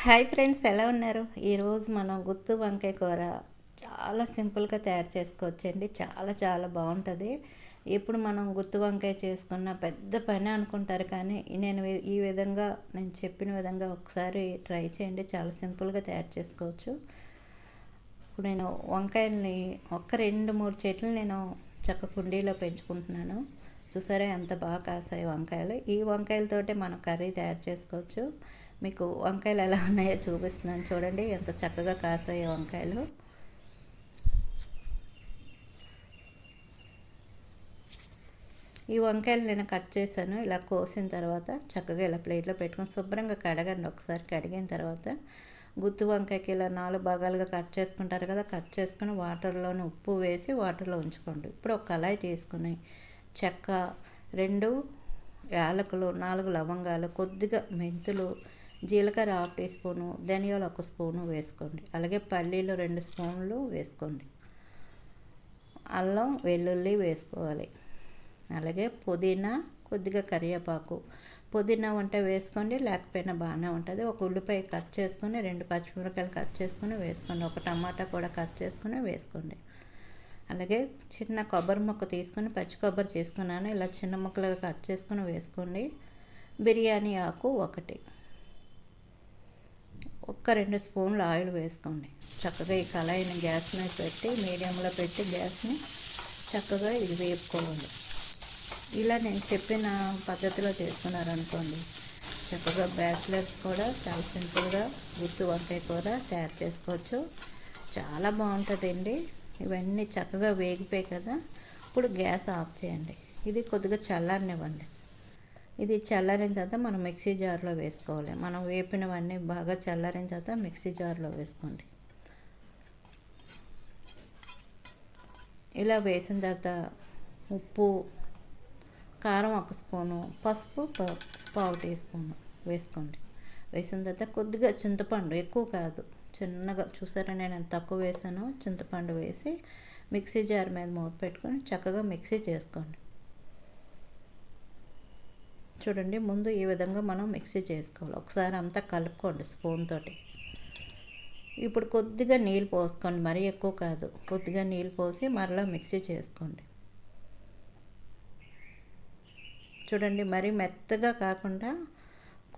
Hi friends, ఎలా ఉన్నారు? ఈరోజు మనం గుత్తి వంకాయ కూర చాలా సింపుల్గా తయారు చేసుకోవచ్చండి. చాలా చాలా బాగుంటుంది. ఇప్పుడు మనం గుత్తి వంకాయ చేసుకున్న పెద్ద పని అనుకుంటారు, కానీ ఈ విధంగా నేను చెప్పిన విధంగా ఒకసారి ట్రై చేయండి. చాలా సింపుల్గా తయారు చేసుకోవచ్చు. ఇప్పుడు నేను వంకాయల్ని ఒక 2-3 చెట్లు నేను చక్క కుండీలో పెంచుకుంటున్నాను. చూసారా ఎంత బాగా కాసాయి వంకాయలు. ఈ వంకాయలతోటి మనం కర్రీ తయారు చేసుకోవచ్చు. మీకు వంకాయలు ఎలా ఉన్నాయో చూపిస్తున్నాను చూడండి, ఎంత చక్కగా కాసాయో వంకాయలు. ఈ వంకాయలు నేను కట్ చేశాను. ఇలా కోసిన తర్వాత చక్కగా ఇలా ప్లేట్లో పెట్టుకొని శుభ్రంగా కడగండి. ఒకసారి కడిగిన తర్వాత గుత్తి వంకాయకి ఇలా 4 భాగాలుగా కట్ చేసుకుంటారు కదా, కట్ చేసుకుని వాటర్లోనే ఉప్పు వేసి వాటర్లో ఉంచుకోండి. ఇప్పుడు ఒక కళాయి తీసుకుని చెక్క, 2 యాలకులు, 4 లవంగాలు, కొద్దిగా మెంతులు, జీలకర్ర 1/2 టీ స్పూను, ధనియాలు 1 స్పూను వేసుకోండి. అలాగే పల్లీలు 2 స్పూన్లు వేసుకోండి. అల్లం వెల్లుల్లి వేసుకోవాలి. అలాగే పుదీనా, కొద్దిగా కరివేపాకు. పుదీనా ఉంటే వేసుకోండి, లేకపోయినా బాగానే ఉంటుంది. ఒక ఉల్లిపాయ కట్ చేసుకొని, 2 పచ్చిమిరపకాయలు కట్ చేసుకొని వేసుకోండి. ఒక టమాటా కూడా కట్ చేసుకొని వేసుకోండి. అలాగే చిన్న కొబ్బరి ముక్క తీసుకొని, పచ్చి కొబ్బరి తీసుకున్నాను, ఇలా చిన్న ముక్కలుగా కట్ చేసుకొని వేసుకోండి. బిర్యానీ ఆకు 1, ఒక 2 స్పూన్లు ఆయిల్ వేసుకోండి. చక్కగా ఈ కళాయిని గ్యాస్ మీద పెట్టి మీడియంలో పెట్టి గ్యాస్ని చక్కగా ఇది వేపుకోవాలి. ఇలా నేను చెప్పిన పద్ధతిలో చేసుకున్నారనుకోండి, చక్కగా బ్యాచిలర్స్ కూడా చాలా సింపుల్గా గుత్తి వంకాయ కూర తయారు చేసుకోవచ్చు. చాలా బాగుంటుందండి. ఇవన్నీ చక్కగా వేగిపోయాయి కదా, ఇప్పుడు గ్యాస్ ఆఫ్ చేయండి. ఇది కొద్దిగా చల్లారనివ్వండి. ఇది చల్లారిన తర్వాత మనం మిక్సీ జార్లో వేసుకోవాలి. మనం వేపినవన్నీ బాగా చల్లారిన తర్వాత మిక్సీ జార్లో వేసుకోండి. ఇలా వేసిన తర్వాత ఉప్పు, కారం 1 స్పూను, పసుపు 1/2 టీ స్పూను వేసుకోండి. వేసిన తర్వాత కొద్దిగా చింతపండు, ఎక్కువ కాదు, చిన్నగా, చూసారా నేను ఎంత తక్కువ వేసానో, చింతపండు వేసి మిక్సీ జార్ మీద మూత పెట్టుకొని చక్కగా మిక్సీ చేసుకోండి. చూడండి, ముందు ఈ విధంగా మనం మిక్సీ చేసుకోవాలి. ఒకసారి అంతా కలుపుకోండి స్పూన్ తోటి. ఇప్పుడు కొద్దిగా నీళ్ళు పోసుకోండి, మరీ ఎక్కువ కాదు, కొద్దిగా నీళ్ళు పోసి మరలా మిక్సీ చేసుకోండి. చూడండి, మరీ మెత్తగా కాకుండా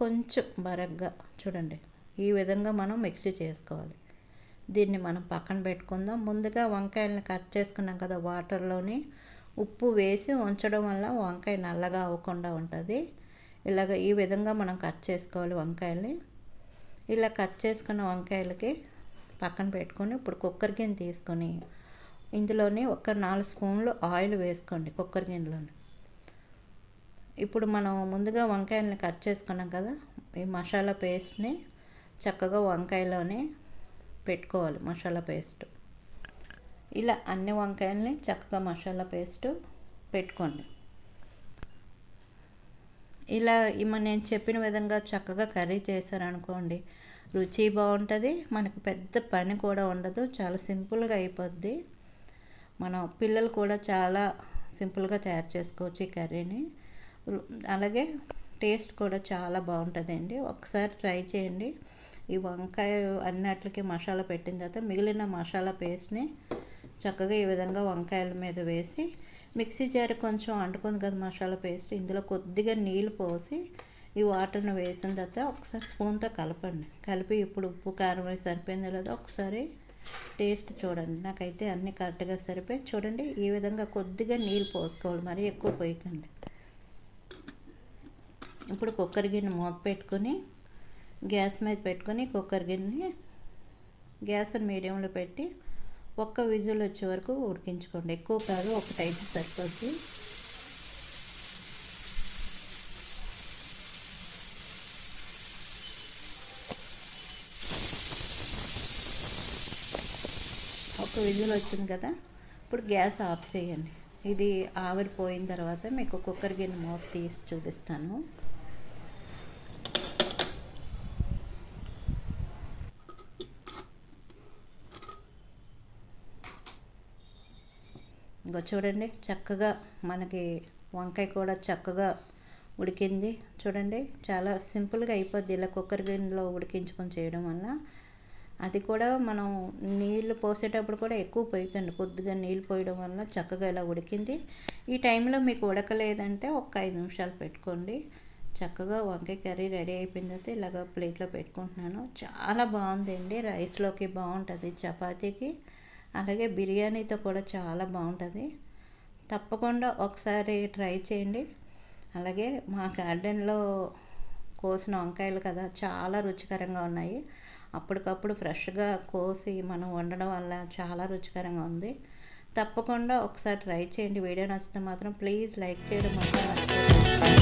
కొంచెం బరగ్గా, చూడండి ఈ విధంగా మనం మిక్సీ చేసుకోవాలి. దీన్ని మనం పక్కన పెట్టుకుందాం. ముందుగా వంకాయలను కట్ చేసుకున్నాం కదా, వాటర్లోని ఉప్పు వేసి ఉంచడం వల్ల వంకాయ నల్లగా అవ్వకుండా ఉంటుంది. ఇలాగ ఈ విధంగా మనం కట్ చేసుకోవాలి వంకాయల్ని. ఇలా కట్ చేసుకున్న వంకాయలకి పక్కన పెట్టుకొని ఇప్పుడు కుక్కర్ గిన్నె తీసుకొని ఇందులోని ఒక 4 స్పూన్లు ఆయిల్ వేసుకోండి కుక్కర్ గిన్నెలోని. ఇప్పుడు మనం ముందుగా వంకాయలని కట్ చేసుకున్నాం కదా, ఈ మసాలా పేస్ట్ని చక్కగా వంకాయలోనే పెట్టుకోవాలి. మసాలా పేస్ట్ ఇలా అన్ని వంకాయల్ని చక్కగా మసాలా పేస్ట్ పెట్టుకోండి. ఇలా నేను చెప్పిన విధంగా చక్కగా కర్రీ చేశారనుకోండి, రుచి బాగుంటుంది, మనకు పెద్ద పని కూడా ఉండదు, చాలా సింపుల్గా అయిపోద్ది. మనం పిల్లలు కూడా చాలా సింపుల్గా తయారు చేసుకోవచ్చు ఈ కర్రీని. అలాగే టేస్ట్ కూడా చాలా బాగుంటుందండి. ఒకసారి ట్రై చేయండి. ఈ వంకాయ అన్నిటికి మసాలా పెట్టిన తర్వాత మిగిలిన మసాలా పేస్ట్ని చక్కగా ఈ విధంగా వంకాయల మీద వేసి, మిక్సీ జార్ కొంచెం అంటుకుంది కదా మసాలా పేస్ట్, ఇందులో కొద్దిగా నీళ్ళు పోసి ఈ వాటర్ని వేసిన తర్వాత ఒకసారి స్పూన్తో కలపండి. కలిపి ఇప్పుడు ఉప్పు కారం వేసి సరిపోయిందో లేదో ఒకసారి టేస్ట్ చూడండి. నాకైతే అన్నీ కరెక్ట్గా సరిపోయి. చూడండి, ఈ విధంగా కొద్దిగా నీళ్ళు పోసుకోవాలి, మరీ ఎక్కువ పోయకండి. ఇప్పుడు కుక్కర్ గిన్నె మూత పెట్టుకొని గ్యాస్ మీద పెట్టుకొని కుక్కర్ గిన్నె గ్యాస్ మీడియంలో పెట్టి ఒక్క విజిల్ వచ్చే వరకు ఉడికించుకోండి. ఎక్కువ కాదు, ఒకటి అయితే సరిపోద్ది. ఒక విజిల్ వచ్చింది కదా, ఇప్పుడు గ్యాస్ ఆఫ్ చేయండి. ఇది ఆవిరిపోయిన తర్వాత మీకు కుక్కర్ గిన్నె మూత తీసి చూపిస్తాను. ఇంకో చూడండి, చక్కగా మనకి వంకాయ కూడా చక్కగా ఉడికింది చూడండి. చాలా సింపుల్గా అయిపోద్ది ఇలా కుక్కర్ గిన్నెలో ఉడికించుకొని చేయడం వల్ల. అది కూడా మనం నీళ్ళు పోసేటప్పుడు కూడా ఎక్కువ పోయకండి, కొద్దిగా నీళ్ళు పోయడం వల్ల చక్కగా ఇలా ఉడికింది. ఈ టైంలో మీకు ఉడకలేదంటే ఒక 5 నిమిషాలు పెట్టుకోండి. చక్కగా వంకాయ కర్రీ రెడీ అయిపోయిన తర్వాత ఇలాగ ప్లేట్లో పెట్టుకుంటున్నాను. చాలా బాగుందండి, రైస్లోకి బాగుంటుంది, చపాతీకి అలాగే బిర్యానీతో కూడా చాలా బాగుంటుంది. తప్పకుండా ఒకసారి ట్రై చేయండి. అలాగే మా గార్డెన్లో కోసిన వంకాయలు కదా, చాలా రుచికరంగా ఉన్నాయి. అప్పటికప్పుడు ఫ్రెష్గా కోసి మనం వండడం వల్ల చాలా రుచికరంగా ఉంది. తప్పకుండా ఒకసారి ట్రై చేయండి. వీడియో నచ్చితే మాత్రం ప్లీజ్ లైక్ చేయడం మాత్రం మర్చిపోకండి.